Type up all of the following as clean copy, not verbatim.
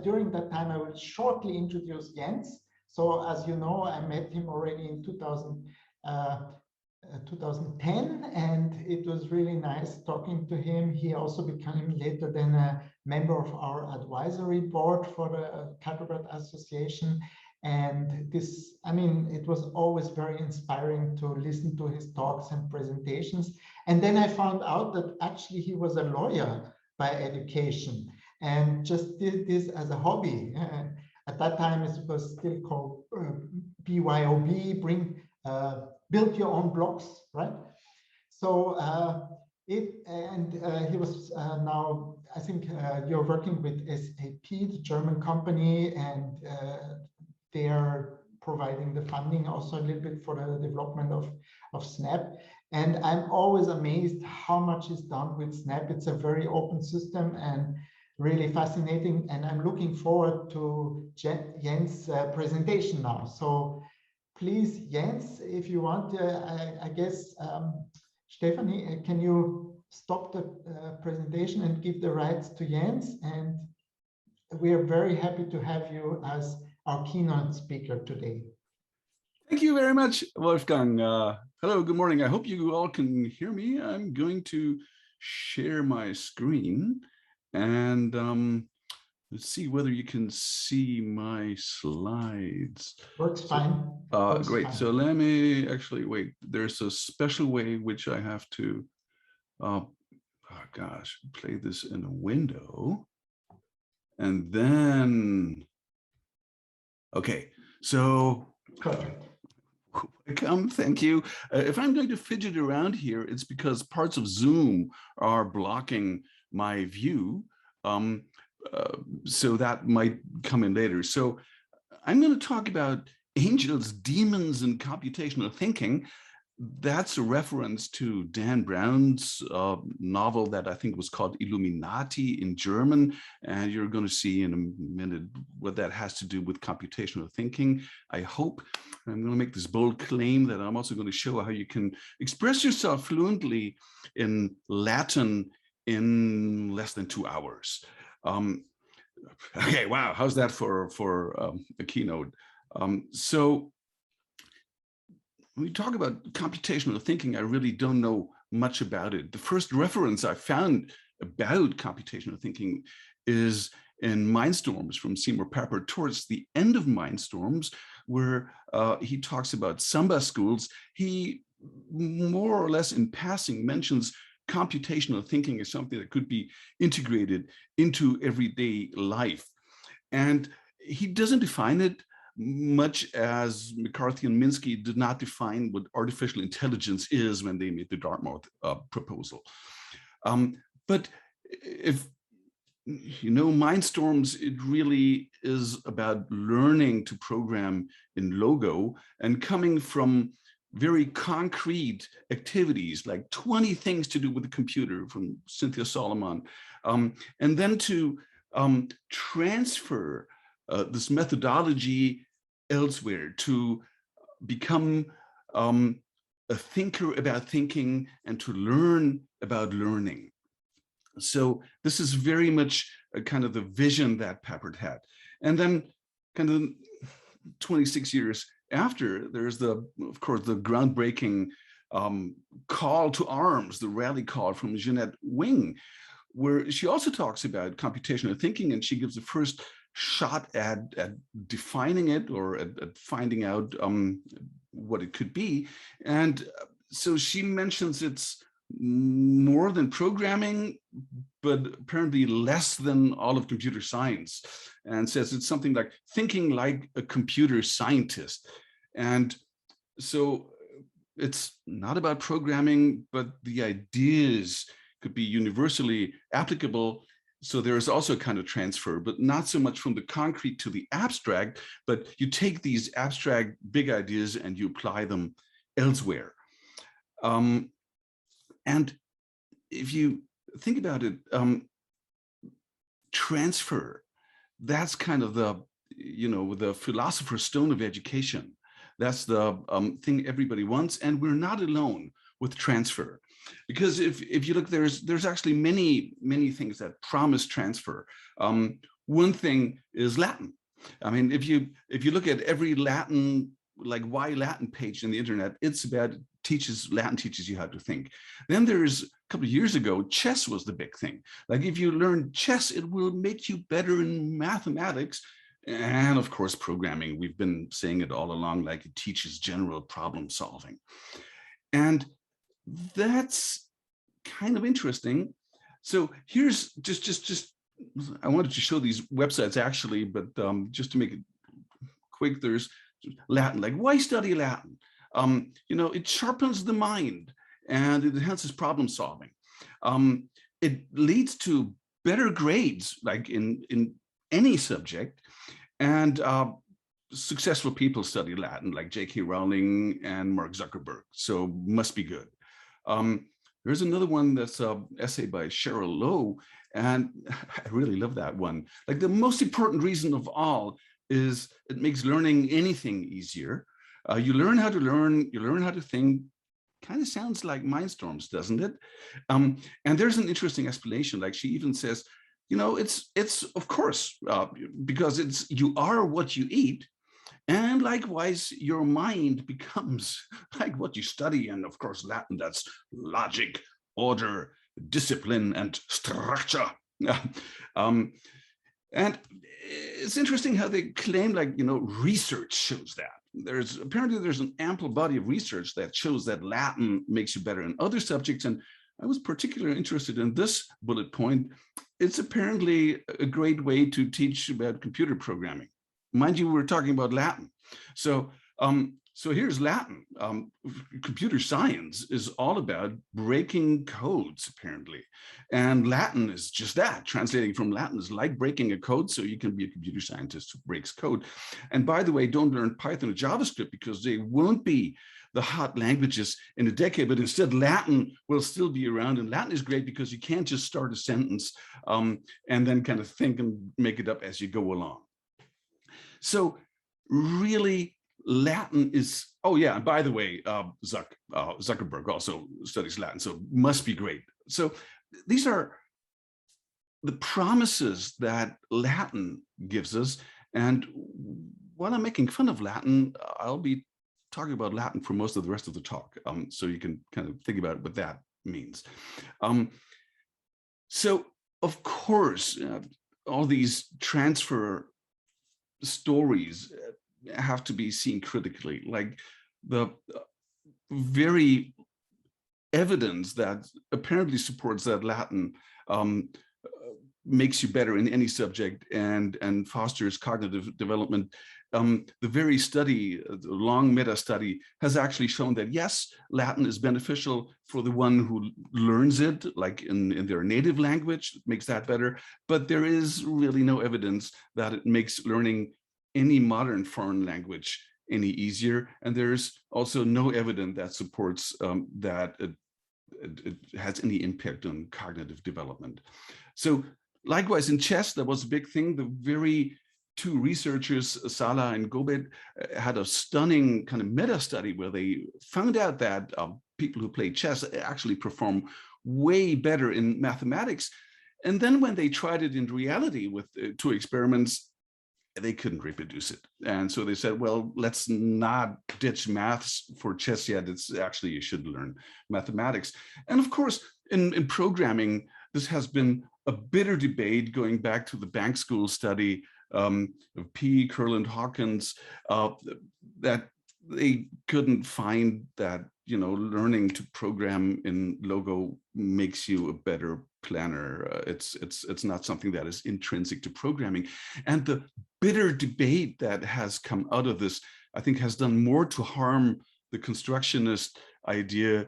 during that time, I will shortly introduce Jens. So as you know, I met him already in 2010, and it was really nice talking to him. He also became later then a member of our advisory board for the Catrobat Association. And this, I mean, it was always very inspiring to listen to his talks and presentations. And then I found out that actually he was a lawyer by education and just did this as a hobby. At that time, it was still called BYOB, build your own blocks, right? So he was now, I think you're working with SAP, the German company, and they are providing the funding also a little bit for the development of Snap. And I'm always amazed how much is done with Snap. It's a very open system and really fascinating. And I'm looking forward to Jens' presentation now. So please, Jens, if you want, I guess, Stephanie, can you stop the presentation and give the rights to Jens? And we are very happy to have you as our keynote speaker today. Thank you very much, Wolfgang. Hello, good morning. I hope you all can hear me. I'm going to share my screen and let's see whether you can see my slides. Works fine. Great. Fine. So let me actually wait. There's a special way which I have to, oh gosh, play this in a window. And then, okay, so perfect. Welcome, thank you. If I'm going to fidget around here, it's because parts of Zoom are blocking my view. So that might come in later. So I'm going to talk about angels, demons, and computational thinking. That's a reference to Dan Brown's novel that I think was called Illuminati in German. And you're going to see in a minute what that has to do with computational thinking. I hope I'm going to make this bold claim that I'm also going to show how you can express yourself fluently in Latin in less than 2 hours. Okay, wow, how's that for a keynote? So when we talk about computational thinking, I really don't know much about it. The first reference I found about computational thinking is in Mindstorms from Seymour Papert towards the end of Mindstorms, where he talks about Samba schools. He more or less in passing mentions computational thinking as something that could be integrated into everyday life. And he doesn't define it much as McCarthy and Minsky did not define what artificial intelligence is when they made the Dartmouth proposal. But if you know Mindstorms, it really is about learning to program in Logo and coming from very concrete activities like 20 things to do with the computer from Cynthia Solomon, and then to transfer this methodology elsewhere to become a thinker about thinking and to learn about learning. So this is very much a kind of the vision that Papert had. And then kind of 26 years after, there's of course, the groundbreaking call to arms, the rally call from Jeanette Wing, where she also talks about computational thinking, and she gives the first shot at defining it or at finding out what it could be. And so she mentions it's more than programming, but apparently less than all of computer science, and says it's something like thinking like a computer scientist. And so it's not about programming, but the ideas could be universally applicable. So there is also a kind of transfer, but not so much from the concrete to the abstract, but you take these abstract big ideas and you apply them elsewhere. And if you think about it, transfer, that's kind of the, the philosopher's stone of education. That's the thing everybody wants, and we're not alone with transfer. Because if you look, there's actually many things that promise transfer. One thing is Latin. I mean, if you look at every Latin, like why Latin page in the internet, it's about Latin teaches you how to think. Then there's a couple of years ago, chess was the big thing. Like if you learn chess, it will make you better in mathematics. And of course, programming, we've been saying it all along, like it teaches general problem solving. And that's kind of interesting. So here's just I wanted to show these websites actually, but just to make it quick, there's Latin, like why study Latin? You know, it sharpens the mind and it enhances problem solving. It leads to better grades, like in any subject. And successful people study Latin, like J.K. Rowling and Mark Zuckerberg, so must be good. There's another one that's an essay by Cheryl Lowe, and I really love that one. Like the most important reason of all is it makes learning anything easier. You learn how to learn, you learn how to think. Kind of sounds like Mindstorms, doesn't it? And there's an interesting explanation. Like she even says, you know, it's of course, because you are what you eat. And likewise, your mind becomes like what you study. And of course, Latin, that's logic, order, discipline, and structure. And it's interesting how they claim, like, you know, research shows that. Apparently there's an ample body of research that shows that Latin makes you better in other subjects. And I was particularly interested in this bullet point. It's apparently a great way to teach about computer programming. Mind you, we're talking about Latin. So here's Latin. Computer science is all about breaking codes, apparently. And Latin is just that. Translating from Latin is like breaking a code, so you can be a computer scientist who breaks code. And by the way, don't learn Python or JavaScript because they won't be the hot languages in a decade, but instead Latin will still be around. And Latin is great because you can't just start a sentence and then kind of think and make it up as you go along. So really, Latin is, oh yeah, and by the way, Zuckerberg also studies Latin, so must be great. So these are the promises that Latin gives us. And while I'm making fun of Latin, I'll be talking about Latin for most of the rest of the talk. So you can kind of think about what that means. So of course, all these transfer stories have to be seen critically, like the very evidence that apparently supports that Latin makes you better in any subject and fosters cognitive development. The very study, the long meta study, has actually shown that yes, Latin is beneficial for the one who learns it, like in their native language, it makes that better. But there is really no evidence that it makes learning any modern foreign language any easier. And there's also no evidence that supports that it has any impact on cognitive development. So likewise, in chess, that was a big thing. The very two researchers, Sala and Gobet, had a stunning kind of meta study where they found out that people who play chess actually perform way better in mathematics. And then when they tried it in reality with two experiments, they couldn't reproduce it. And so they said, well, let's not ditch maths for chess yet. It's actually, you should learn mathematics. And of course, in programming, this has been a bitter debate going back to the Bank School study of P. Kurland Hawkins, that they couldn't find that, you know, learning to program in Logo makes you a better planner. It's not something that is intrinsic to programming. And the bitter debate that has come out of this, I think, has done more to harm the constructionist idea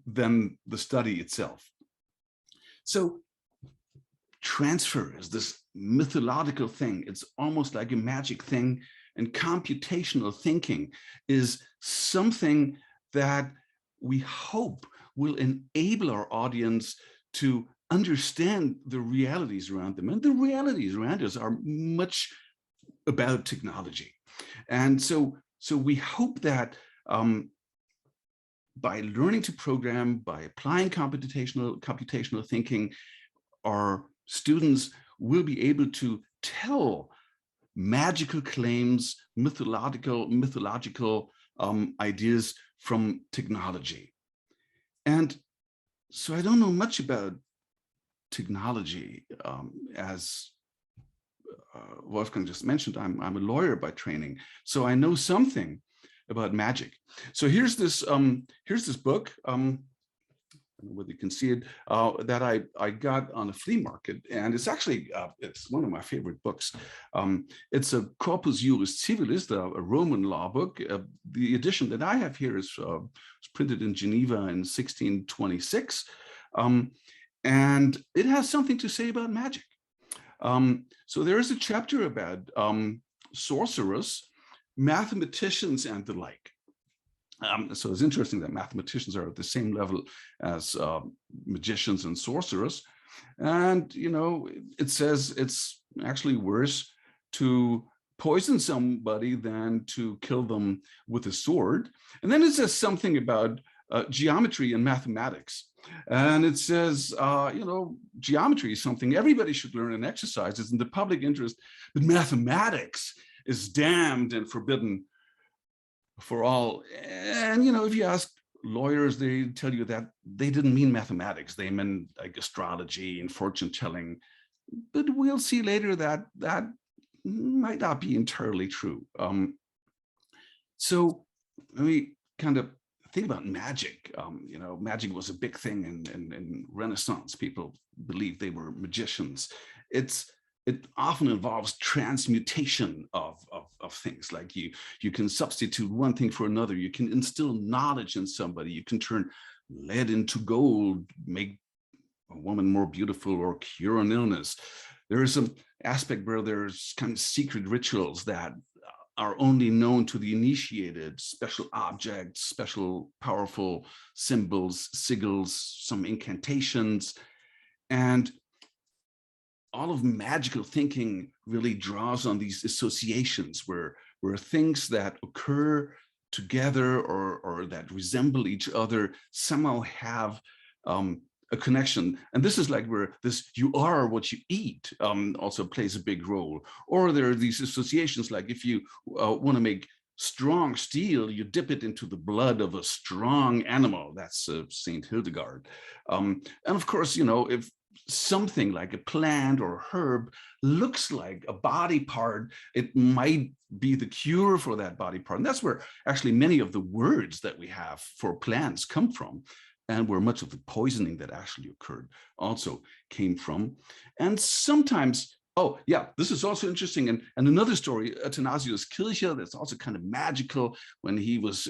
than the study itself. So transfer is this mythological thing. It's almost like a magic thing. And computational thinking is something that we hope will enable our audience to understand the realities around them. And the realities around us are much about technology. And so we hope that by learning to program, by applying computational thinking, our students will be able to tell magical claims, mythological ideas from technology. And so I don't know much about technology. As Wolfgang just mentioned, I'm a lawyer by training, so I know something about magic. So here's this book. I don't know whether you can see it, that I got on a flea market, and it's actually it's one of my favorite books. It's a Corpus Juris Civilis, a Roman law book. The edition that I have here is printed in Geneva in 1626, and it has something to say about magic. So there is a chapter about sorcerers, mathematicians, and the like. So it's interesting that mathematicians are at the same level as magicians and sorcerers. And, you know, it says it's actually worse to poison somebody than to kill them with a sword. And then it says something about geometry and mathematics. And it says, you know, geometry is something everybody should learn and exercise. It's in the public interest, but mathematics is damned and forbidden for all. And, you know, if you ask lawyers, they tell you that they didn't mean mathematics. They meant like astrology and fortune telling. But we'll see later that that might not be entirely true. So let me kind of think about magic. You know, magic was a big thing in Renaissance. People believed they were magicians. It often involves transmutation of things, like you can substitute one thing for another. You can instill knowledge in somebody. You can turn lead into gold, make a woman more beautiful, or cure an illness. There is some aspect where there's kind of secret rituals that are only known to the initiated, special objects, special powerful symbols, sigils, some incantations. And all of magical thinking really draws on these associations where things that occur together or that resemble each other somehow have a connection. And this is like where this "you are what you eat" also plays a big role. Or there are these associations, like if you want to make strong steel, you dip it into the blood of a strong animal. That's Saint Hildegard. And of course, you know, if something like a plant or herb looks like a body part, it might be the cure for that body part. And that's where actually many of the words that we have for plants come from, and where much of the poisoning that actually occurred also came from. And sometimes, oh yeah, this is also interesting. And another story, Athanasius Kircher, that's also kind of magical. When he was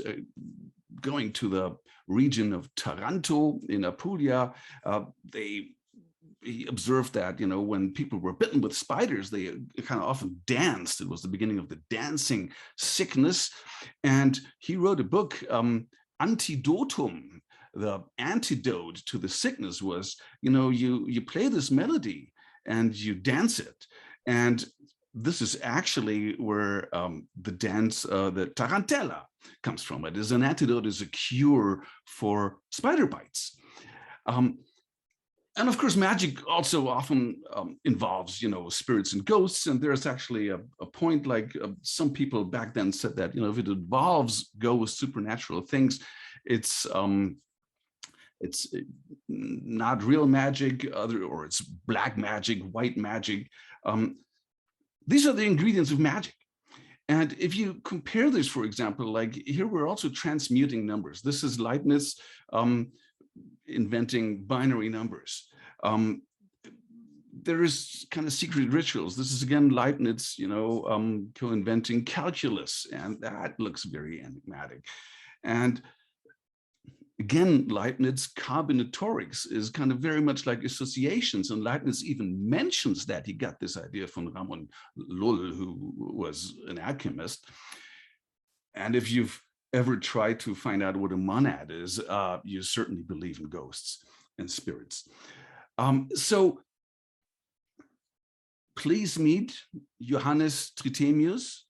going to the region of Taranto in Apulia, he observed that, you know, when people were bitten with spiders, they kind of often danced. It was the beginning of the dancing sickness. And he wrote a book, Antidotum. The antidote to the sickness was, you know, you play this melody and you dance it. And this is actually where the dance, the tarantella, comes from. It is an antidote, is a cure for spider bites. And of course, magic also often involves, you know, spirits and ghosts. And there's actually a point, like some people back then said that, you know, if it involves ghosts, supernatural things, it's not real magic, or it's black magic, white magic. These are the ingredients of magic. And if you compare this, for example, like here, we're also transmuting numbers. This is Leibniz inventing binary numbers. There is kind of secret rituals. This is again Leibniz, you know, co-inventing calculus, and that looks very enigmatic. And again, Leibniz combinatorics is kind of very much like associations, and Leibniz even mentions that he got this idea from Ramon Lull, who was an alchemist. And if you've ever tried to find out what a monad is, you certainly believe in ghosts and spirits. So please meet Johannes Trithemius.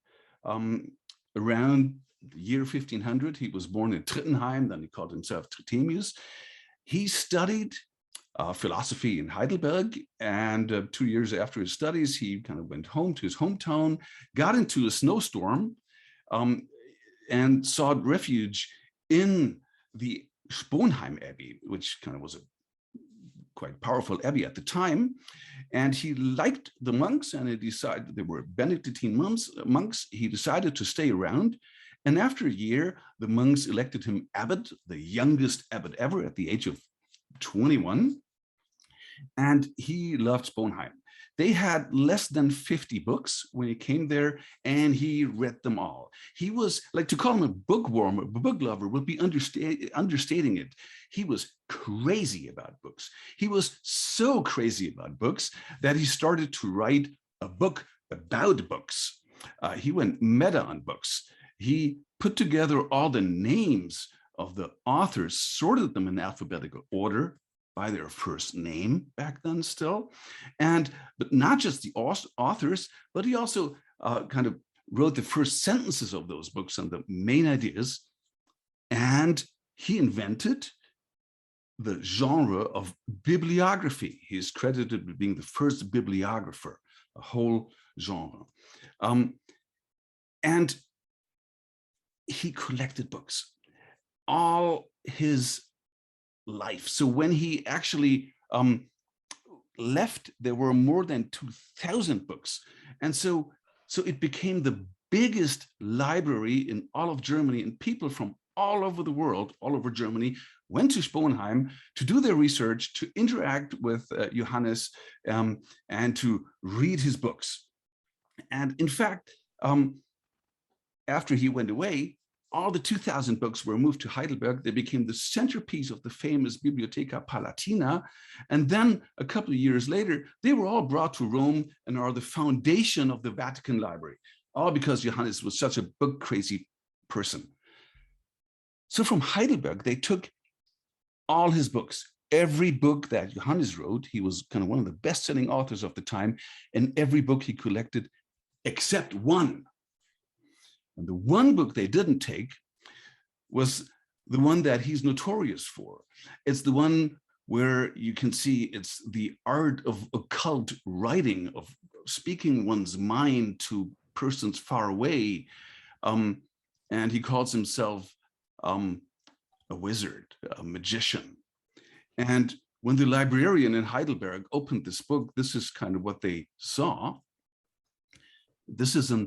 Around the year 1500, he was born in Trittenheim, then he called himself Trithemius. He studied philosophy in Heidelberg. And 2 years after his studies, he kind of went home to his hometown, got into a snowstorm, and sought refuge in the Sponheim Abbey, which kind of was a quite powerful abbey at the time. And he liked the monks, and he decided, they were Benedictine monks. He decided to stay around. And after a year, the monks elected him abbot, the youngest abbot ever, at the age of 21. And he loved Sponheim. They had less than 50 books when he came there, and he read them all. He was, like, to call him a bookworm, a book lover would be understating it. He was crazy about books. He was so crazy about books that he started to write a book about books. He went meta on books. He put together all the names of the authors, sorted them in alphabetical order, by their first name back then still. But not just the authors, but he also kind of wrote the first sentences of those books and the main ideas. And he invented the genre of bibliography. He's credited with being the first bibliographer, a whole genre. And he collected books all his life. So when he actually left, there were more than 2,000 books. And so it became the biggest library in all of Germany, and people from all over the world, all over Germany, went to Sponheim to do their research, to interact with Johannes, and to read his books. And in fact, after he went away, all the 2,000 books were moved to Heidelberg. They became the centerpiece of the famous Bibliotheca Palatina. And then a couple of years later, they were all brought to Rome and are the foundation of the Vatican Library, all because Johannes was such a book crazy person. So from Heidelberg, they took all his books, every book that Johannes wrote. He was kind of one of the best-selling authors of the time, and every book he collected except one. And the one book they didn't take was the one that he's notorious for. It's the one where you can see it's the art of occult writing, of speaking one's mind to persons far away. And he calls himself a wizard, a magician. And when the librarian in Heidelberg opened this book, this is kind of what they saw. This is a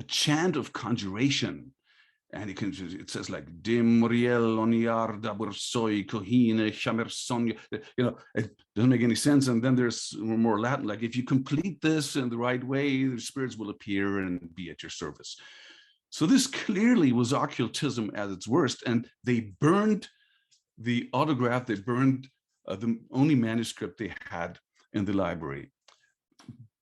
chant of conjuration, and it says like Dim Muriel Oniar Dabursoi Kohine Chamerson. It doesn't make any sense. And then there's more Latin, like if you complete this in the right way, the spirits will appear and be at your service. So this clearly was occultism at its worst, and they burned the autograph. They burned the only manuscript they had in the library.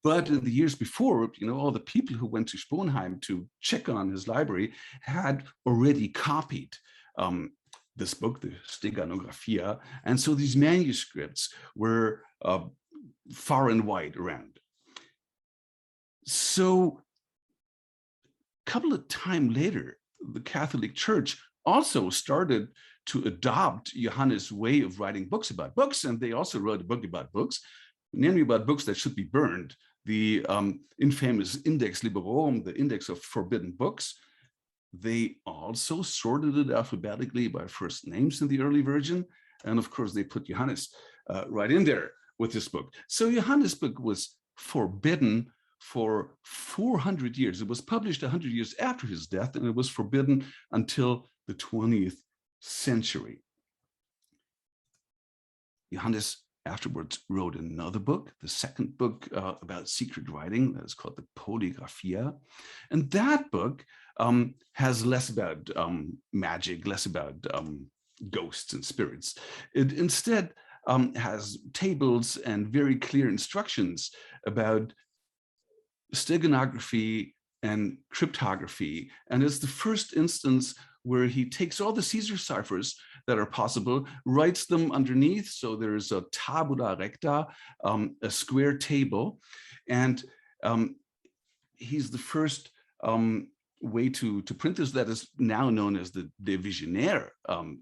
But in the years before, all the people who went to Sponheim to check on his library had already copied this book, the Steganography. And so these manuscripts were far and wide around. So a couple of times later, the Catholic Church also started to adopt Johannes' way of writing books about books. And they also wrote a book about books, namely about books that should be burned. The infamous Index Librorum, the Index of Forbidden Books. They also sorted it alphabetically by first names in the early version. And of course, they put Johannes right in there with this book. So Johannes' book was forbidden for 400 years. It was published 100 years after his death, and it was forbidden until the 20th century. Johannes afterwards wrote another book, the second book about secret writing, that is called the Polygraphia. And that book has less about magic, less about ghosts and spirits. It instead has tables and very clear instructions about steganography and cryptography. And it's the first instance where he takes all the Caesar ciphers that are possible, writes them underneath. So there's a tabula recta, a square table. And he's the first way to print this that is now known as the Divisionaire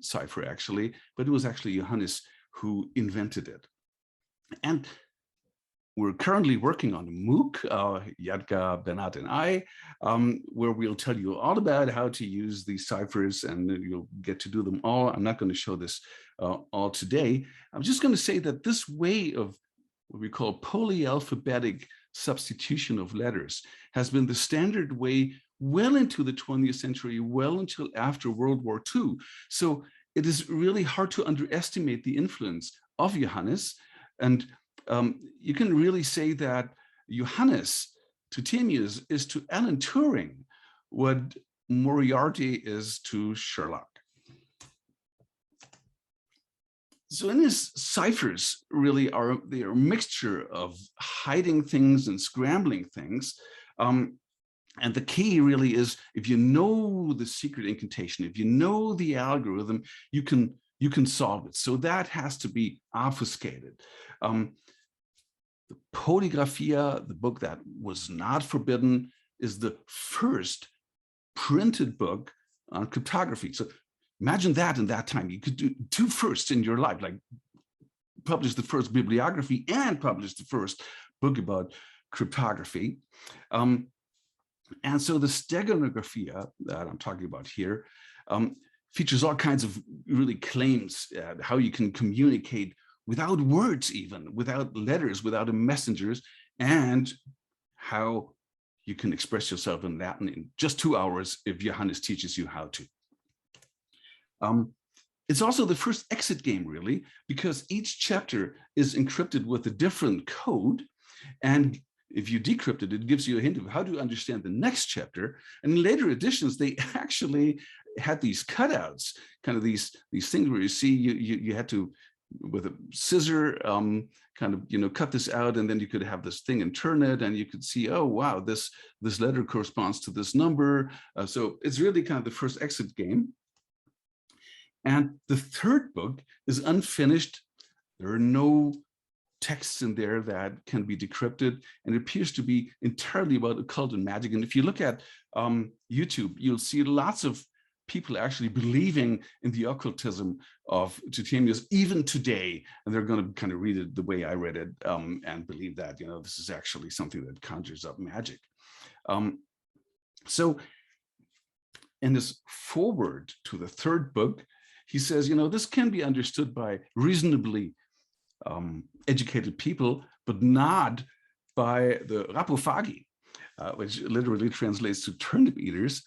cipher, actually, but it was actually Johannes who invented it. And we're currently working on a MOOC, Yadka, Bernat, and I, where we'll tell you all about how to use these ciphers, and you'll get to do them all. I'm not going to show this all today. I'm just going to say that this way of what we call polyalphabetic substitution of letters has been the standard way well into the 20th century, well until after World War II. So it is really hard to underestimate the influence of Johannes. And you can really say that Johannes Trithemius is to Alan Turing what Moriarty is to Sherlock. So in his ciphers really they are a mixture of hiding things and scrambling things. And the key really is, if you know the secret incantation, if you know the algorithm, you can solve it. So that has to be obfuscated. The Polygraphia, the book that was not forbidden, is the first printed book on cryptography. So imagine that in that time. You could do two firsts in your life, like publish the first bibliography and publish the first book about cryptography. And so the steganography that I'm talking about here features all kinds of really claims how you can communicate without words, even without letters, without messengers, and how you can express yourself in Latin in just 2 hours if Johannes teaches you how to. It's also the first exit game, really, because each chapter is encrypted with a different code, and if you decrypt it, it gives you a hint of how to understand the next chapter. And in later editions, they actually had these cutouts, kind of these things where you see you had to, with a scissor, kind of cut this out, and then you could have this thing and turn it, and you could see, oh wow, this letter corresponds to this number. So it's really kind of the first exit game. And the third book is unfinished. There are no texts in there that can be decrypted, and it appears to be entirely about occult and magic. And if you look at YouTube, you'll see lots of people actually believing in the occultism of Trithemius even today, and they're going to kind of read it the way I read it and believe that this is actually something that conjures up magic. So in this foreword to the third book, he says, this can be understood by reasonably educated people, but not by the rapophagi, which literally translates to turnip eaters.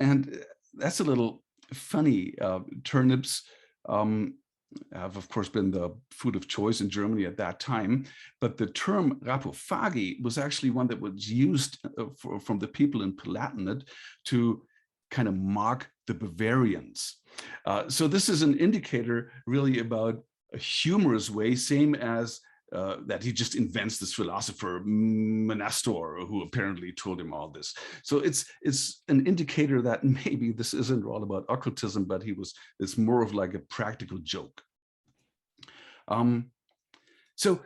And that's a little funny. Turnips have, of course, been the food of choice in Germany at that time. But the term rapophagi was actually one that was used from the people in Palatinate to kind of mock the Bavarians. So this is an indicator really about a humorous way, same as that he just invents this philosopher Menastor, who apparently told him all this. So it's an indicator that maybe this isn't all about occultism, but it's more of like a practical joke. So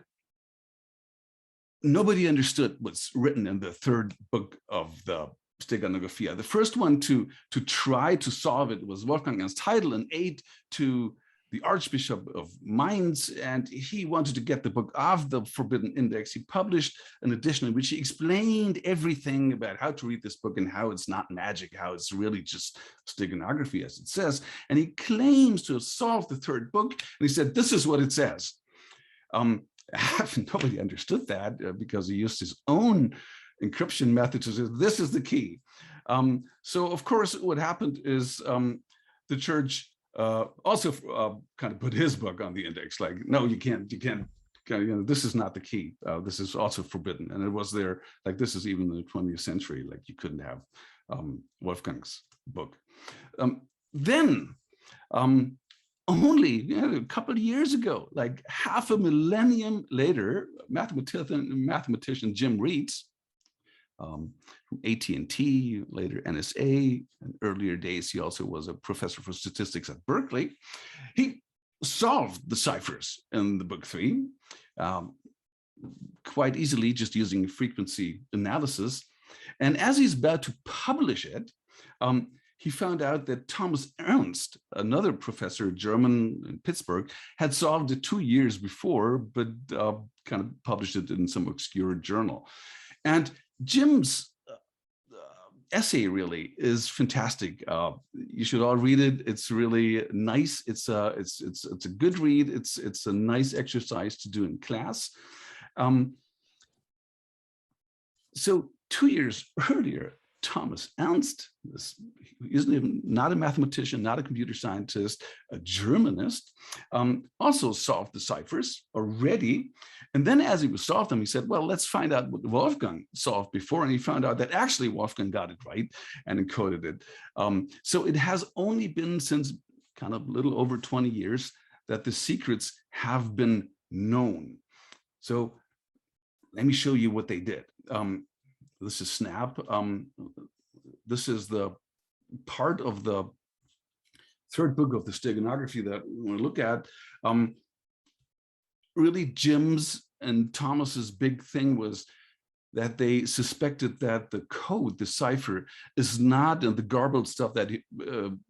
nobody understood what's written in the third book of the Steganographia. The first one to try to solve it was Wolfgang Ernst Heidel, an aide to the Archbishop of Mainz, and he wanted to get the book off the Forbidden Index. He published an edition in which he explained everything about how to read this book and how it's not magic, how it's really just steganography, as it says. And he claims to have solved the third book, and he said, this is what it says. Nobody understood that because he used his own encryption method to say, this is the key. So, of course, what happened is the church also kind of put his book on the index, like, no, you can't, this is not the key. This is also forbidden. And it was there, like, this is even in the 20th century, like you couldn't have Wolfgang's book. Then, only a couple of years ago, like half a millennium later, mathematician Jim Reeds, from AT&T, later NSA, in earlier days, he also was a professor for statistics at Berkeley. He solved the ciphers in the book 3 quite easily, just using frequency analysis. And as he's about to publish it, he found out that Thomas Ernst, another professor, German in Pittsburgh, had solved it 2 years before, but kind of published it in some obscure journal. And Jim's essay really is fantastic. You should all read it. It's really nice. It's a good read. It's a nice exercise to do in class. So 2 years earlier, Thomas Ernst, isn't even not a mathematician, not a computer scientist, a Germanist, also solved the ciphers already. And then as he was solved them, he said, well, let's find out what Wolfgang solved before. And he found out that actually Wolfgang got it right and encoded it. So it has only been since kind of a little over 20 years that the secrets have been known. So let me show you what they did. This is Snap. This is the part of the third book of the steganography that we want to look at. Really, Jim's and Thomas's big thing was that they suspected that the code, the cipher, is not in the garbled stuff that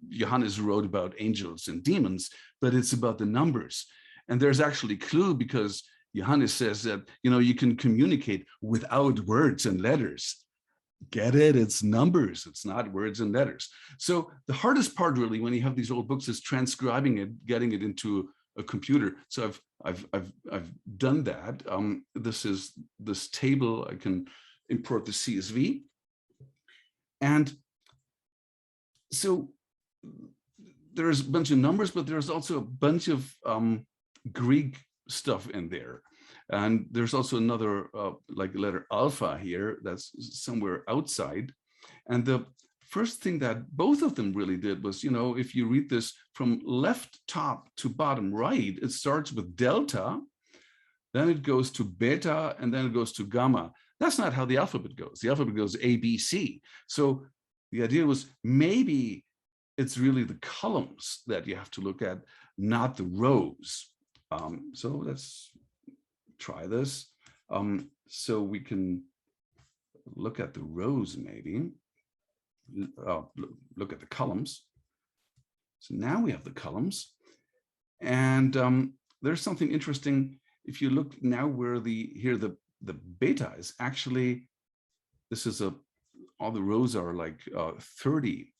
Johannes wrote about angels and demons, but it's about the numbers. And there's actually a clue, because Johannes says that, you know, you can communicate without words and letters. Get it? It's numbers. It's not words and letters. So the hardest part really when you have these old books is transcribing it, getting it into a computer. So I've done that. This is this table. I can import the CSV. And so there's a bunch of numbers, but there's also a bunch of Greek stuff in there. And there's also another like letter alpha here that's somewhere outside. And the first thing that both of them really did was, you know, if you read this from left top to bottom right, it starts with delta, then it goes to beta, and then it goes to gamma. That's not how the alphabet goes. The alphabet goes A, B, C. So the idea was maybe it's really the columns that you have to look at, not the rows. So let's try this. So we can look at the rows maybe. Look at the columns. So now we have the columns. And there's something interesting. If you look now where the beta is actually, this is all the rows are like 30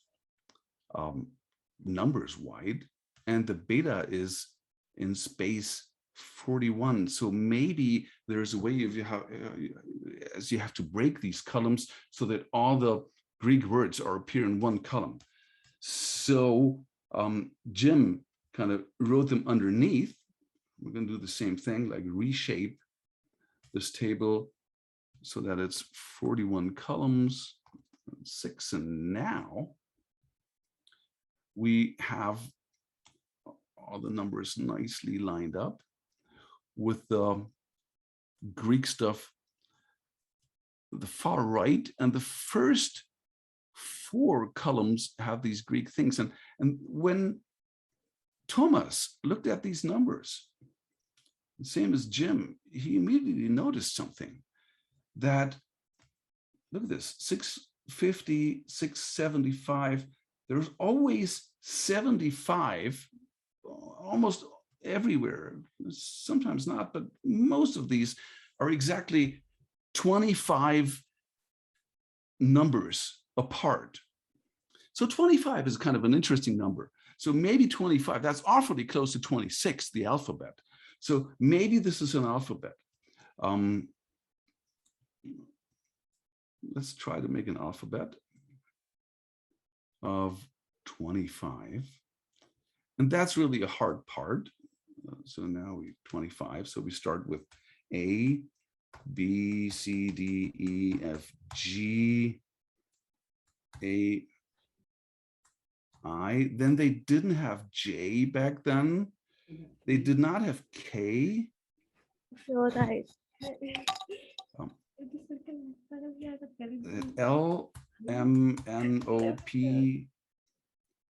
numbers wide, and the beta is in space 41. So maybe there's a way of you have to break these columns so that all the Greek words appear in one column. So Jim kind of wrote them underneath. We're going to do the same thing, like reshape this table so that it's 41 columns, 6, and now we have all the numbers nicely lined up with the Greek stuff, the far right, and the first 4 columns have these Greek things. And when Thomas looked at these numbers, the same as Jim, he immediately noticed something, that, look at this, 650, 675, there's always 75 almost everywhere. Sometimes not, but most of these are exactly 25 numbers apart. So 25 is kind of an interesting number. So maybe 25, that's awfully close to 26, the alphabet. So maybe this is an alphabet. Let's try to make an alphabet of 25. And that's really a hard part. So now we 25. So we start with A, B, C, D, E, F, G, A, I. Then they didn't have J back then. They did not have K. L, M, N, O, P,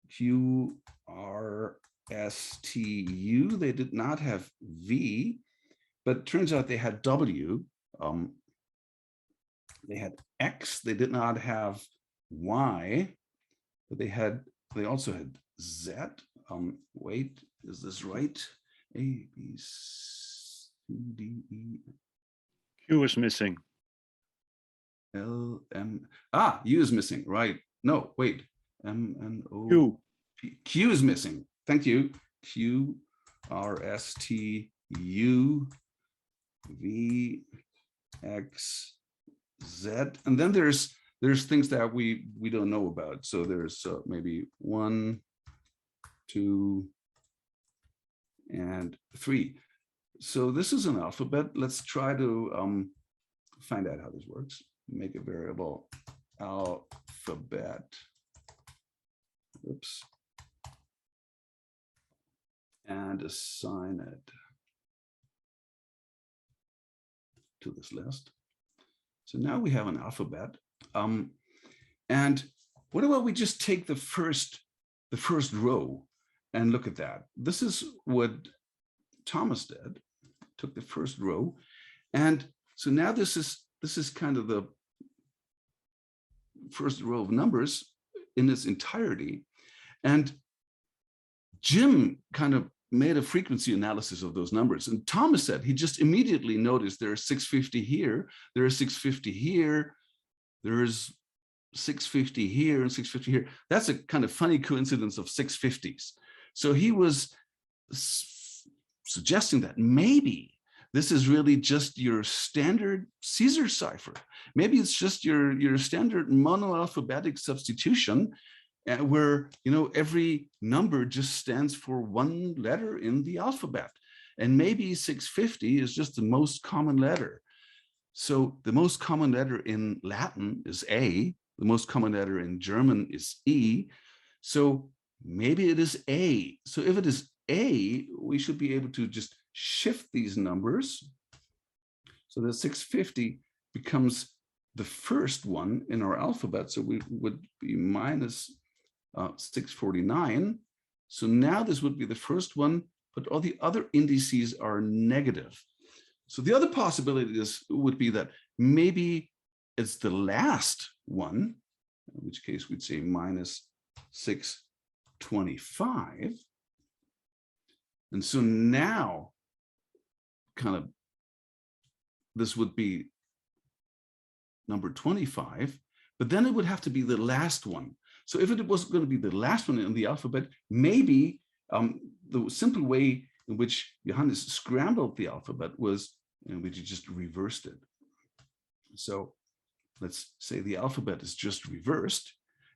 Q, R, S, T, U. They did not have V, but it turns out they had W. They had X. They did not have Y, but they also had Z. Wait, is this right? A, B, C, D, E, Q is missing. L, M. Ah, U is missing, right? No, wait. M, N, O, Q. P. Q is missing. Thank you. Q, R, S, T, U, V, X, Z. And then there's things that we don't know about. So there's maybe 1, 2, and 3. So this is an alphabet. Let's try to find out how this works. Make a variable alphabet. Oops. And assign it to this list. So now we have an alphabet. And what about we just take the first row and look at that? This is what Thomas did. Took the first row, and so now this is kind of the first row of numbers in its entirety. And Jim kind of made a frequency analysis of those numbers. And Thomas said he just immediately noticed there are 650 here, there are 650 here, there's 650 here and 650 here. That's a kind of funny coincidence of 650s. So he was suggesting that maybe this is really just your standard Caesar cipher. Maybe it's just your standard monoalphabetic substitution, where every number just stands for one letter in the alphabet. And maybe 650 is just the most common letter. So the most common letter in Latin is A, the most common letter in German is E. So maybe it is A. So if it is A, we should be able to just shift these numbers so that 650 becomes the first one in our alphabet. So we would be minus 649. So now this would be the first one, but all the other indices are negative. So the other possibility would be that maybe it's the last one, in which case we'd say minus 625. And so now kind of this would be number 25, but then it would have to be the last one. So if it was going to be the last one in the alphabet, maybe the simple way in which Johannes scrambled the alphabet was in which he just reversed it. So let's say the alphabet is just reversed.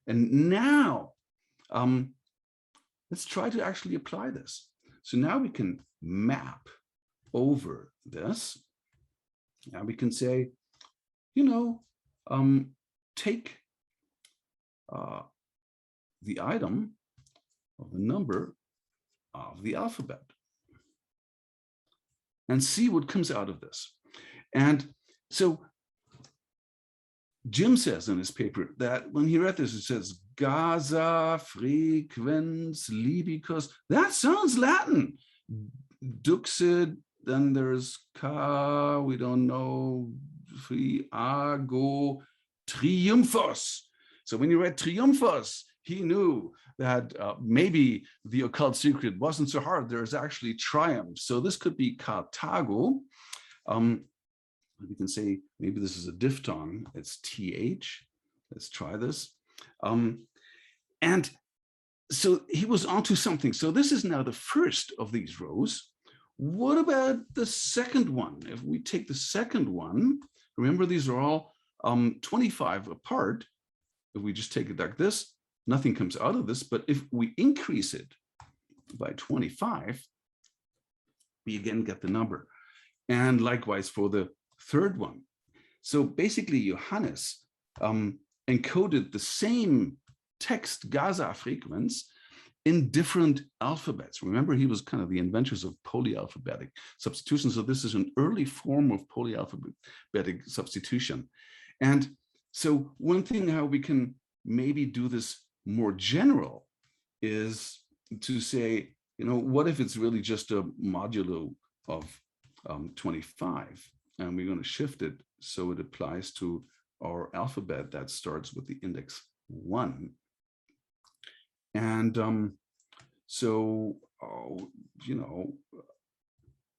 And now let's try to actually apply this. So now we can map over this. Now we can say, take the item of the number of the alphabet and see what comes out of this. And so Jim says in his paper that when he read this, it says Gaza, frequens, libicus. That sounds Latin. Duxit, then there's Ka, we don't know, Friago, Triumphos. So when he read Triumphos, he knew that maybe the occult secret wasn't so hard. There's actually triumph. So this could be Carthago. We can say maybe this is a diphthong. It's TH. Let's try this. And so he was onto something. So this is now the first of these rows. What about the second one? If we take the second one, remember these are all 25 apart. If we just take it like this, nothing comes out of this. But if we increase it by 25, we again get the number. And likewise for the third one. So basically Johannes encoded the same text Gaza frequenz in different alphabets. Remember, he was kind of the inventors of polyalphabetic substitution. So this is an early form of polyalphabetic substitution. And so one thing how we can maybe do this more general is to say, what if it's really just a modulo of 25? And we're going to shift it so it applies to our alphabet that starts with the index 1. And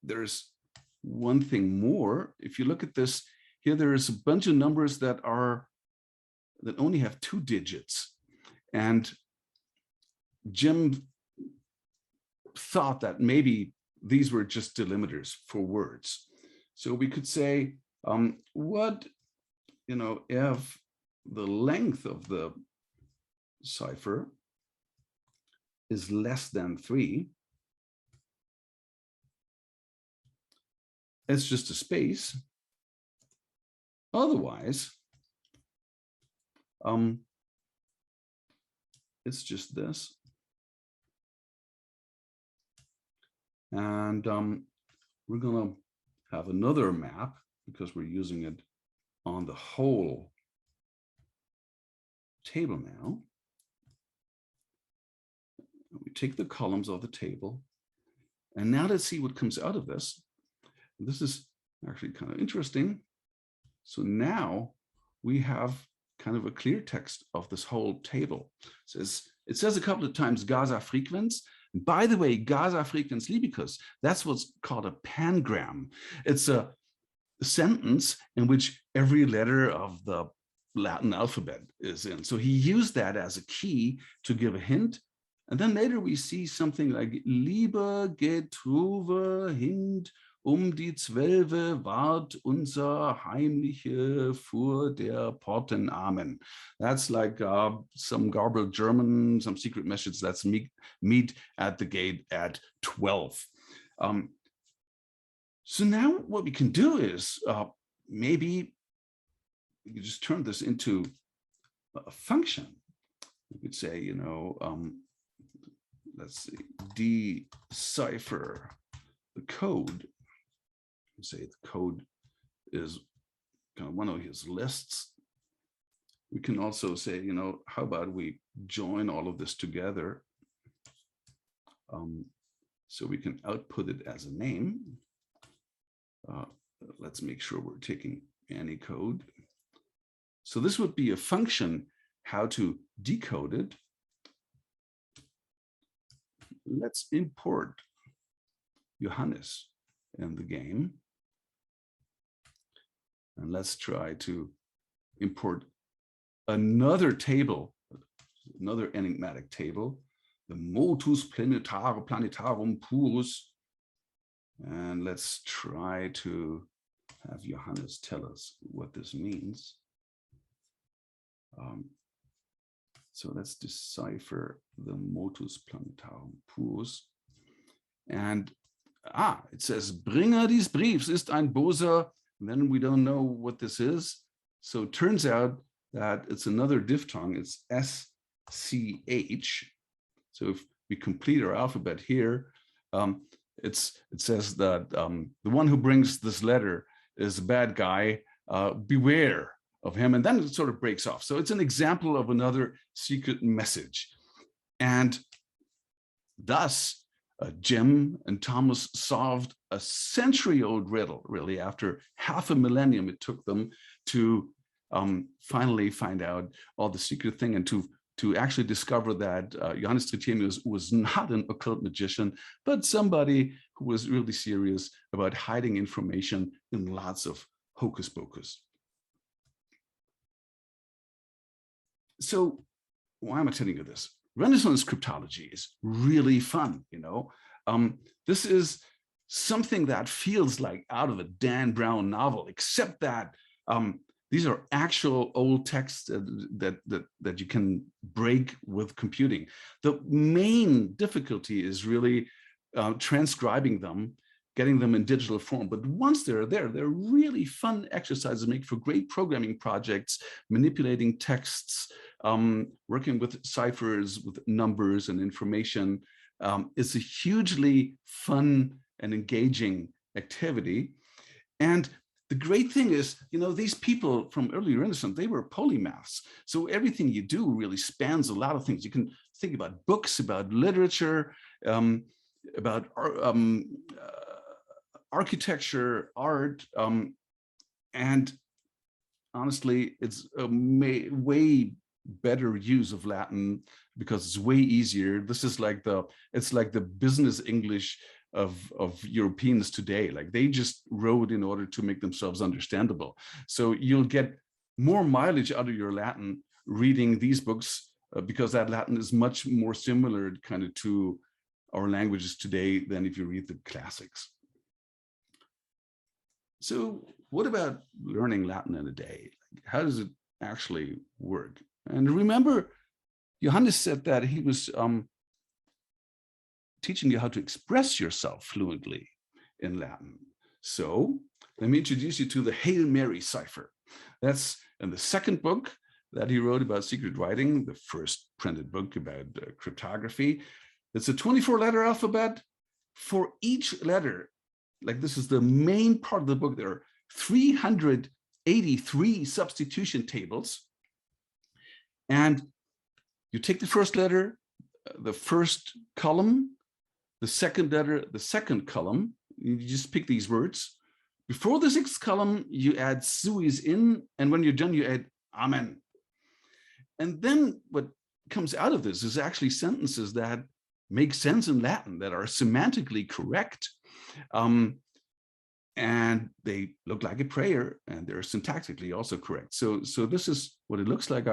there's one thing more. If you look at this, here there is a bunch of numbers that only have 2 digits. And Jim thought that maybe these were just delimiters for words. So we could say, what, if the length of the cipher is less than 3, it's just a space. Otherwise, it's just this. And we're going to have another map because we're using it on the whole table now. We take the columns of the table. And now let's see what comes out of this. This is actually kind of interesting. So now we have kind of a clear text of this whole table. It says a couple of times Gaza frequenz. By the way, Gaza frequenz libicus, that's what's called a pangram. It's a sentence in which every letter of the Latin alphabet is in. So he used that as a key to give a hint. And then later we see something like Liebe Getruve Hind die 12 ward unser heimliche vor der Porten Amen. That's like some garbled German, some secret message that's meet at the gate at 12. So now what we can do is maybe we could just turn this into a function. We could say, let's see, decipher the code. Say the code is kind of one of his lists. We can also say, how about we join all of this together? So we can output it as a name. Let's make sure we're taking any code. So this would be a function, how to decode it. Let's import Johannes in the game. And let's try to import another table, another enigmatic table, the motus planetarum purus. And let's try to have Johannes tell us what this means. So let's decipher the motus planetarum purus. And it says, Bringer des Briefs ist ein Boser. And then we don't know what this is. So it turns out that it's another diphthong. It's SCH. So if we complete our alphabet here, it says that the one who brings this letter is a bad guy. Beware of him. And then it sort of breaks off. So it's an example of another secret message. And thus, Jim and Thomas solved a century-old riddle, really. After half a millennium, it took them to finally find out all the secret thing and to actually discover that Johannes Trithemius was not an occult magician, but somebody who was really serious about hiding information in lots of hocus pocus. So why am I telling you this? Renaissance cryptology is really fun, This is something that feels like out of a Dan Brown novel, except that these are actual old texts that you can break with computing. The main difficulty is really transcribing them, getting them in digital form. But once they're there, they're really fun exercises, make for great programming projects, manipulating texts, working with ciphers, with numbers and information. It's a hugely fun and engaging activity. And the great thing is, these people from early Renaissance, they were polymaths. So everything you do really spans a lot of things. You can think about books, about literature, about architecture, art, and honestly, it's a way better use of Latin because it's way easier. This is like it's like the business English of Europeans today. Like they just wrote in order to make themselves understandable. So you'll get more mileage out of your Latin reading these books because that Latin is much more similar kind of to our languages today than if you read the classics. So what about learning Latin in a day? How does it actually work? And remember, Johannes said that he was teaching you how to express yourself fluently in Latin. So let me introduce you to the Hail Mary cipher. That's in the second book that he wrote about secret writing, the first printed book about cryptography. It's a 24-letter alphabet. For each letter, like this is the main part of the book, there are 383 substitution tables. And you take the first letter, the first column, the second letter, the second column. You just pick these words. Before the sixth column, you add suis in, and when you're done, you add amen. And then what comes out of this is actually sentences that make sense in Latin, that are semantically correct. And they look like a prayer, and they're syntactically also correct. So this is what it looks like.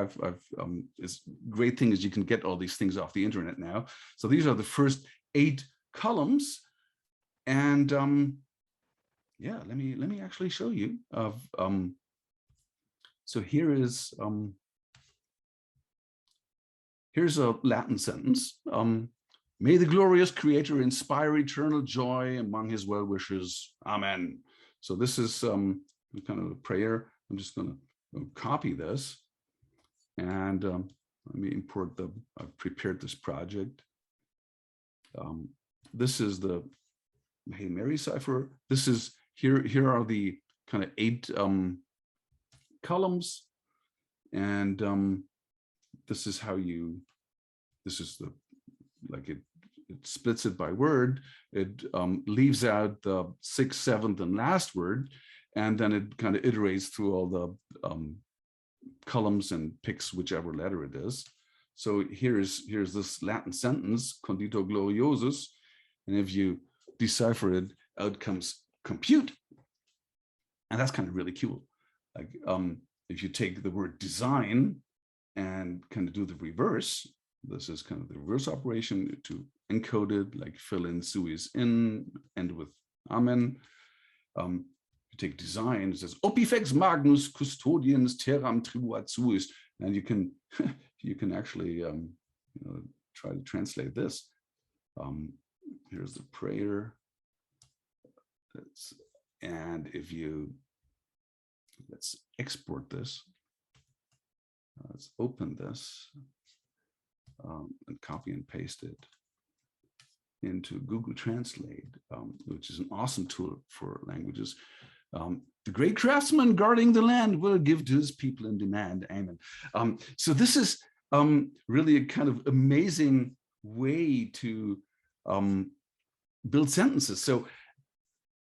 It's great thing is you can get all these things off the internet now. So these are the first 8 columns, and yeah, let me actually show you. So here's a Latin sentence. May the glorious Creator inspire eternal joy among his well-wishers. Amen. So this is kind of a prayer. I'm just going to copy this. And let me import I've prepared this project. This is the Hail Mary cipher. This is, here are the kind of 8 columns. And this is how this is the, like it splits it by word. It leaves out the 6th, 7th, and last word, and then it kind of iterates through all the columns and picks whichever letter it is. So here's this Latin sentence, condito gloriosus, and if you decipher it, out comes compute, and that's kind of really cool. Like if you take the word design and kind of do the reverse, this is kind of the reverse operation to encode it, like fill in suis in, end with amen. You take design, it says opifex magnus custodiens terram tribuat suis, and you can actually try to translate this. Here's the prayer. And if you, let's export this. Let's open this. And copy and paste it into Google Translate, which is an awesome tool for languages. The great craftsman guarding the land will give to his people in demand. Amen. So this is really a kind of amazing way to build sentences. So,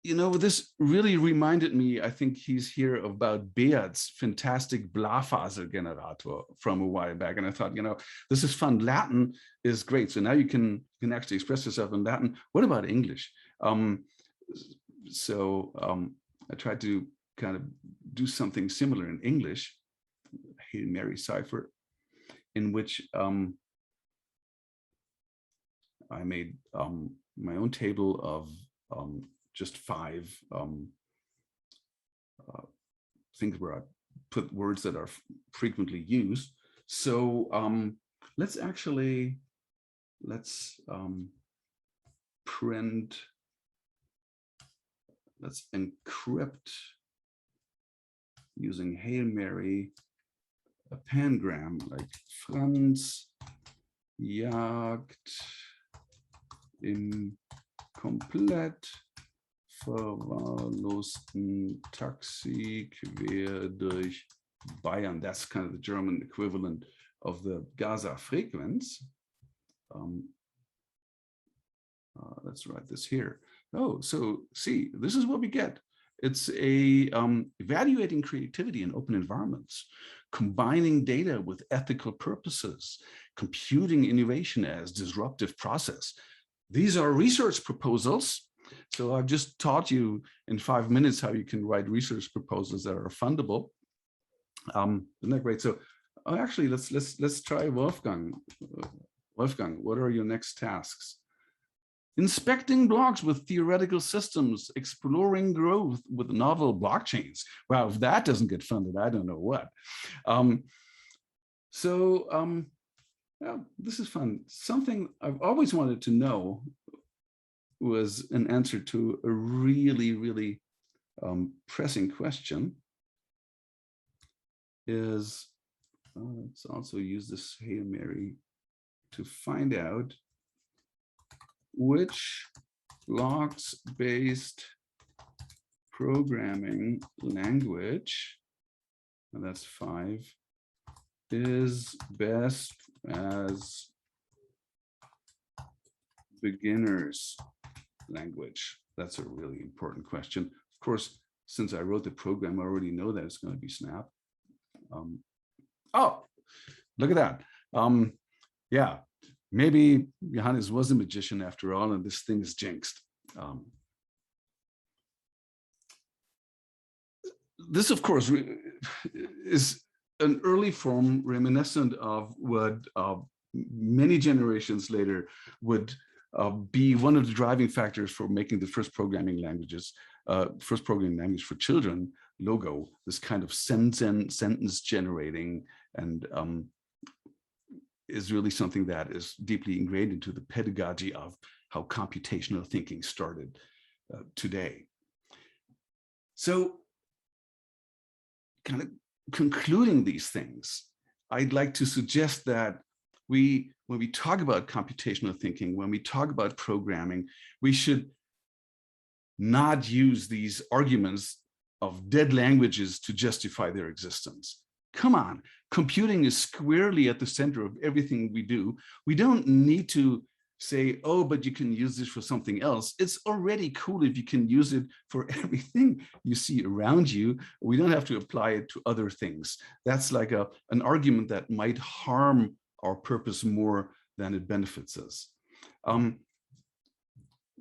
this really reminded me, I think he's here, about Beat's fantastic Blafaser generator from a while back. And I thought, this is fun. Latin is great. So now you can actually express yourself in Latin. What about English? I tried to kind of do something similar in English, Hail Mary cipher, in which I made my own table of just 5 things where I put words that are frequently used. So let's encrypt using Hail Mary a pangram like Franz jagt im komplett verwahrlosten Taxi quer durch Bayern. That's kind of the German equivalent of the Gaza frequenz. Let's write this here. Oh, so see, this is what we get. It's a evaluating creativity in open environments, combining data with ethical purposes, computing innovation as disruptive process. these are research proposals. So I've just taught you in 5 minutes how you can write research proposals that are fundable. Isn't that great? So actually, let's try Wolfgang. Wolfgang, what are your next tasks? Inspecting blocks with theoretical systems, exploring growth with novel blockchains. Wow, if that doesn't get funded, I don't know what. Yeah, this is fun. Something I've always wanted to know was an answer to a really, really pressing question is, let's also use this Hail Mary to find out which blocks-based programming language, and that's 5, is best as beginner's language. That's a really important question. Of course, since I wrote the program, I already know that it's going to be Snap. Oh, look at that. Yeah, maybe Johannes was a magician after all, and this thing is jinxed. This, of course, is an early form reminiscent of what many generations later would be one of the driving factors for making the first programming languages, first programming language for children, Logo, this kind of sentence generating, and is really something that is deeply ingrained into the pedagogy of how computational thinking started today. So, kind of concluding these things, I'd like to suggest that when we talk about computational thinking, when we talk about programming, we should not use these arguments of dead languages to justify their existence. Come on, computing is squarely at the center of everything we do. We don't need to say, oh, but you can use this for something else. It's already cool if you can use it for everything you see around you. We don't have to apply it to other things. That's like an argument that might harm our purpose more than it benefits us.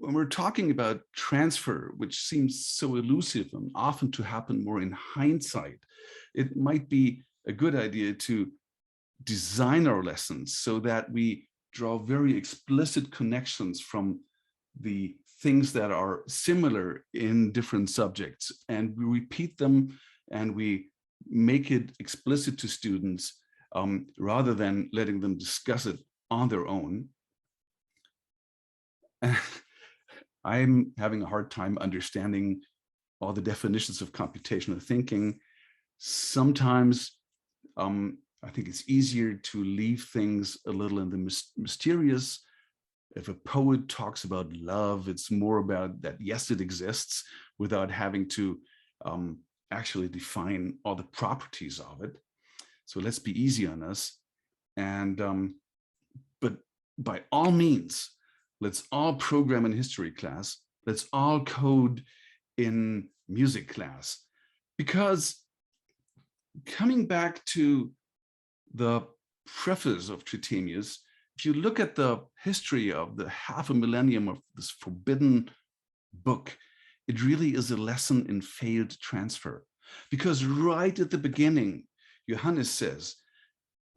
When we're talking about transfer, which seems so elusive and often to happen more in hindsight, it might be a good idea to design our lessons so that we draw very explicit connections from the things that are similar in different subjects, and we repeat them and we make it explicit to students rather than letting them discuss it on their own. I'm having a hard time understanding all the definitions of computational thinking. Sometimes I think it's easier to leave things a little in the mysterious. If a poet talks about love, it's more about that, yes, it exists, without having to actually define all the properties of it. So let's be easy on us. And but by all means, let's all program in history class. Let's all code in music class. Because coming back to the preface of Trithemius, if you look at the history of the half a millennium of this forbidden book, it really is a lesson in failed transfer. Because right at the beginning, Johannes says,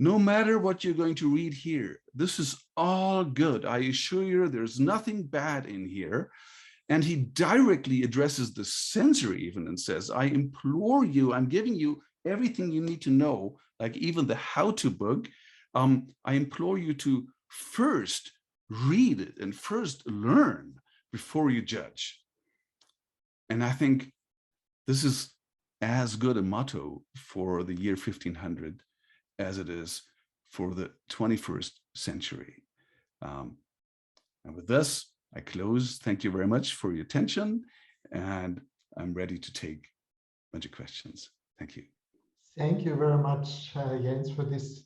no matter what you're going to read here, this is all good. I assure you, there's nothing bad in here. And he directly addresses the censor even and says, I implore you, I'm giving you everything you need to know, like even the how-to book. I implore you to first read it and first learn before you judge. And I think this is as good a motto for the year 1500 as it is for the 21st century. And with this, I close. Thank you very much for your attention, and I'm ready to take a bunch of questions. Thank you. Thank you very much, Jens, for this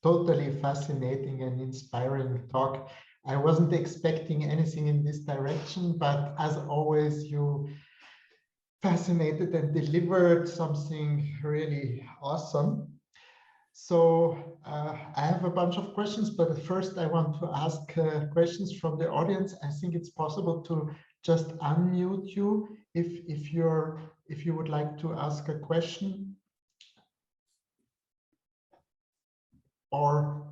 totally fascinating and inspiring talk. I wasn't expecting anything in this direction, but as always, you fascinated and delivered something really awesome. So I have a bunch of questions, but first I want to ask questions from the audience. I think it's possible to just unmute you if you would like to ask a question, or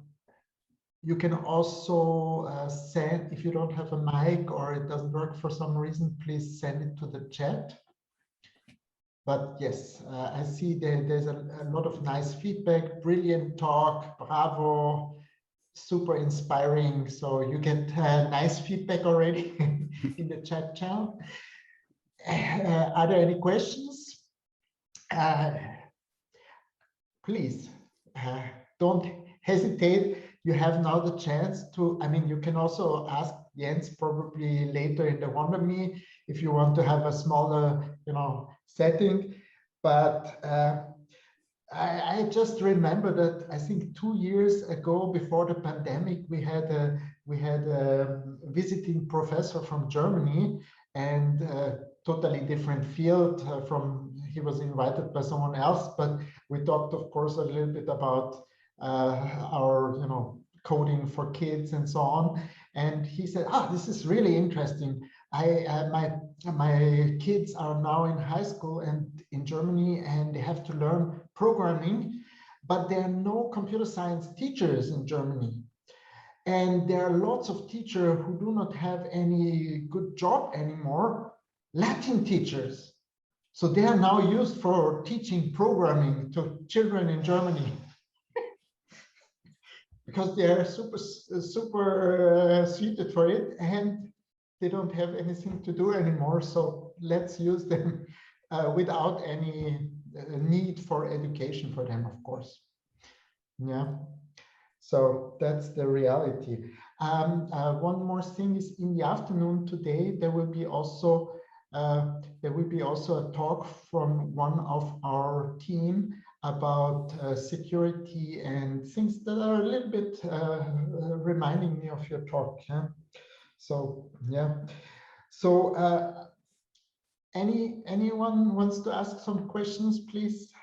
you can also send, if you don't have a mic or it doesn't work for some reason, please send it to the chat. But yes, I see there's a lot of nice feedback, brilliant talk, bravo, super inspiring. So you get nice feedback already in the chat channel. Are there any questions? Please, don't hesitate. You have now the chance to, I mean, you can also ask Jens probably later in the WonderMe if you want to have a smaller, setting. But I just remember that I think 2 years ago, before the pandemic, we had a visiting professor from Germany, and totally different field from, he was invited by someone else, but we talked, of course, a little bit about our, coding for kids and so on. And he said, this is really interesting. My kids are now in high school and in Germany, and they have to learn programming, but there are no computer science teachers in Germany. And there are lots of teachers who do not have any good job anymore, Latin teachers. So they are now used for teaching programming to children in Germany. Because they are super suited for it, and they don't have anything to do anymore. So let's use them without any need for education for them, of course. Yeah. So that's the reality. One more thing is, in the afternoon today, there will be also a talk from one of our team about security and things that are a little bit reminding me of your talk. Yeah? So yeah. So anyone wants to ask some questions, please?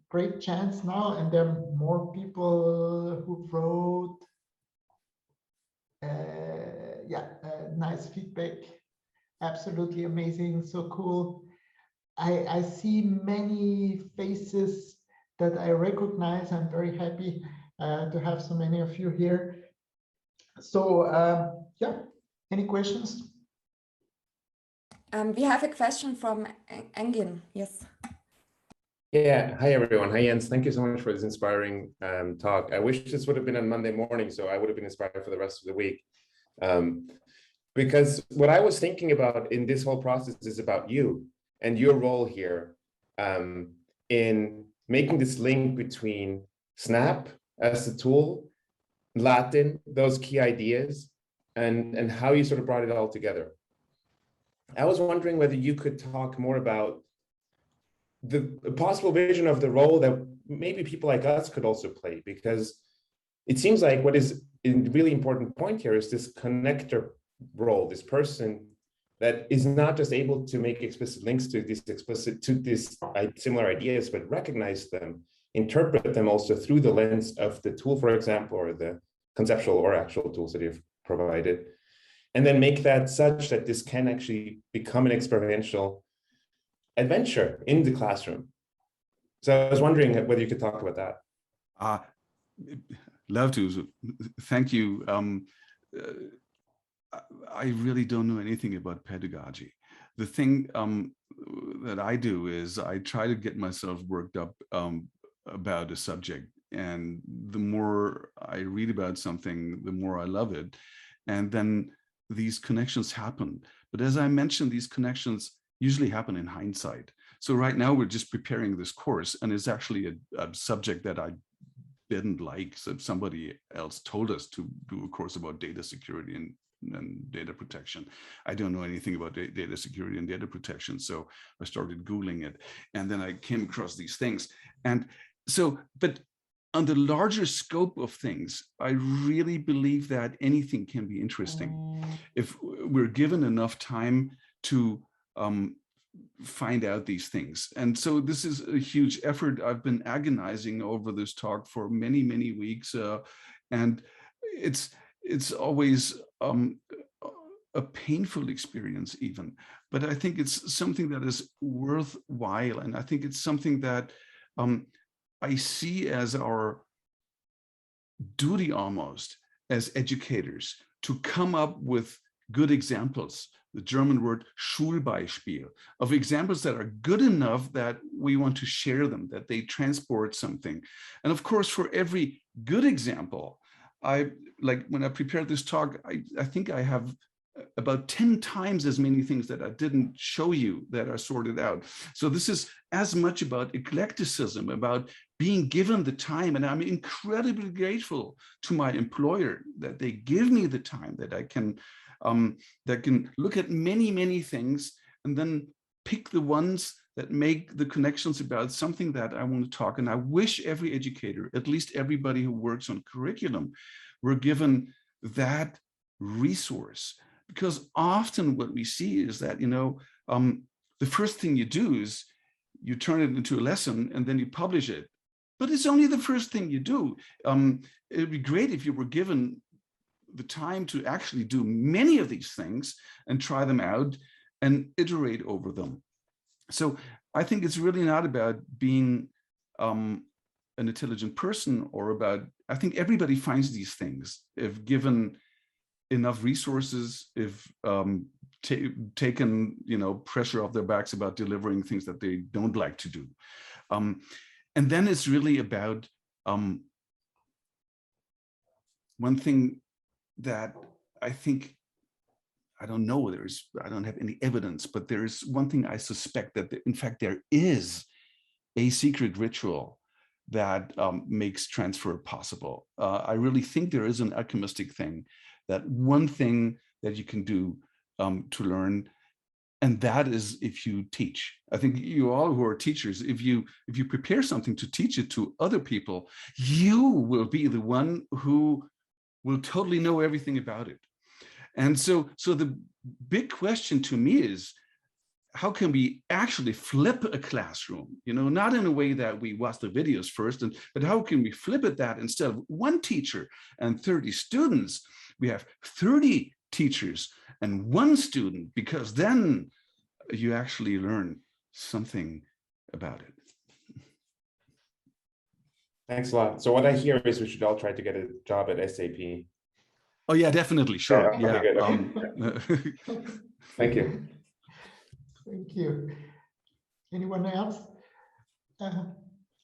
Great chance now, and there are more people who wrote. Nice feedback. Absolutely amazing. So cool. I see many faces that I recognize. I'm very happy to have so many of you here. So yeah, any questions? We have a question from Engin. Yes. Yeah, hi everyone. Hi Jens, thank you so much for this inspiring talk. I wish this would have been on Monday morning, so I would have been inspired for the rest of the week. Because what I was thinking about in this whole process is about you and your role here in making this link between Snap as a tool, Latin, those key ideas, and how you sort of brought it all together. I was wondering whether you could talk more about the possible vision of the role that maybe people like us could also play, because it seems like what is a really important point here is this connector role, this person that is not just able to make explicit links to these similar ideas, but recognize them, interpret them also through the lens of the tool, for example, or the conceptual or actual tools that you've provided, and then make that such that this can actually become an experiential adventure in the classroom. So I was wondering whether you could talk about that. Love to. Thank you. I really don't know anything about pedagogy. The thing that I do is I try to get myself worked up about a subject. And the more I read about something, the more I love it. And then these connections happen. But as I mentioned, these connections usually happen in hindsight. So right now we're just preparing this course, and it's actually a subject that I didn't like. So somebody else told us to do a course about data security and data protection. I don't know anything about data security and data protection. So I started Googling it, and then I came across these things. And so, but on the larger scope of things, I really believe that anything can be interesting if we're given enough time to find out these things. And so this is a huge effort. I've been agonizing over this talk for many, many weeks. And it's always a painful experience even, but I think it's something that is worthwhile. And I think it's something that I see as our duty almost as educators to come up with good examples, the German word Schulbeispiel, of examples that are good enough that we want to share them, that they transport something. And of course, for every good example, like when I prepared this talk, I think I have about 10 times as many things that I didn't show you that are sorted out. So this is as much about eclecticism, about being given the time. And I'm incredibly grateful to my employer that they give me the time that I can look at many, many things and then pick the ones that make the connections about something that I want to talk. And I wish every educator, at least everybody who works on curriculum, were given that resource. Because often what we see is that, the first thing you do is you turn it into a lesson and then you publish it. But it's only the first thing you do. It'd be great if you were given the time to actually do many of these things and try them out and iterate over them. So I think it's really not about being an intelligent person or about, I think everybody finds these things if given enough resources, if taken, pressure off their backs about delivering things that they don't like to do. And then it's really about one thing that I think, I don't know, I don't have any evidence, but there's one thing I suspect that in fact there is a secret ritual that makes transfer possible. I really think there is an alchemistic thing, that one thing that you can do to learn, and that is if you teach. I think you all who are teachers, if you prepare something to teach it to other people, you will be the one who will totally know everything about it. And so the big question to me is, how can we actually flip a classroom? Not in a way that we watch the videos first, but how can we flip it that instead of one teacher and 30 students, we have 30 teachers and one student, because then you actually learn something about it. Thanks a lot. So what I hear is we should all try to get a job at SAP. Oh yeah, definitely, sure. Yeah. Okay, Okay. Thank you. Thank you. Anyone else?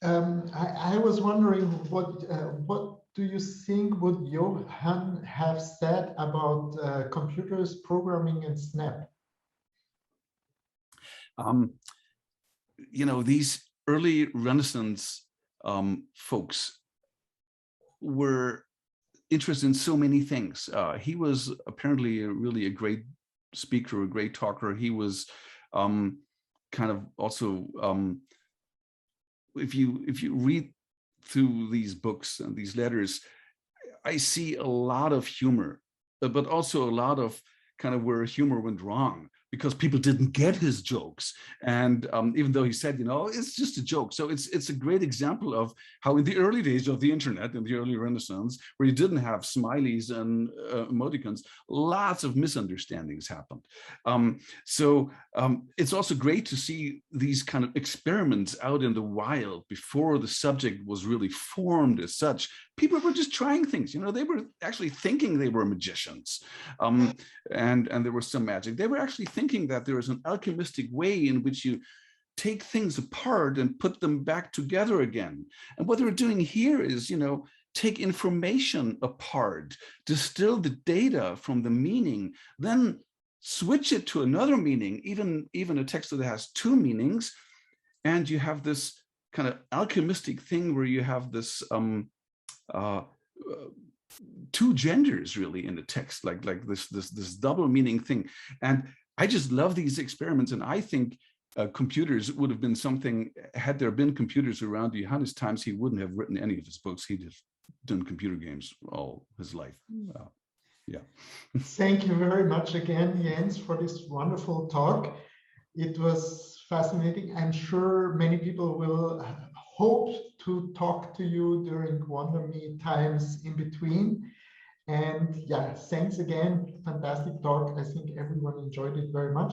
I was wondering, what do you think would Johann have said about computers, programming, and Snap? These early Renaissance folks were interested in so many things. He was apparently really a great speaker, a great talker. He was kind of also, if you read through these books and these letters, I see a lot of humor, but also a lot of kind of where humor went wrong, because people didn't get his jokes. And even though he said, it's just a joke. So it's a great example of how in the early days of the internet, in the early Renaissance, where you didn't have smileys and emoticons, lots of misunderstandings happened. So it's also great to see these kind of experiments out in the wild before the subject was really formed as such. People were just trying things, they were actually thinking they were magicians, and there was some magic. They were actually thinking that there is an alchemistic way in which you take things apart and put them back together again. And what they're doing here is, take information apart, distill the data from the meaning, then switch it to another meaning, even a text that has two meanings, and you have this kind of alchemistic thing where you have this two genders really in the text, like this double meaning thing. And I just love these experiments, and I think computers would have been something, had there been computers around Johannes' times, he wouldn't have written any of his books. He'd have done computer games all his life. Yeah. Thank you very much again, Jens, for this wonderful talk. It was fascinating. I'm sure many people will hope to talk to you during WonderMe times in between. And yeah, thanks again. Fantastic talk. I think everyone enjoyed it very much.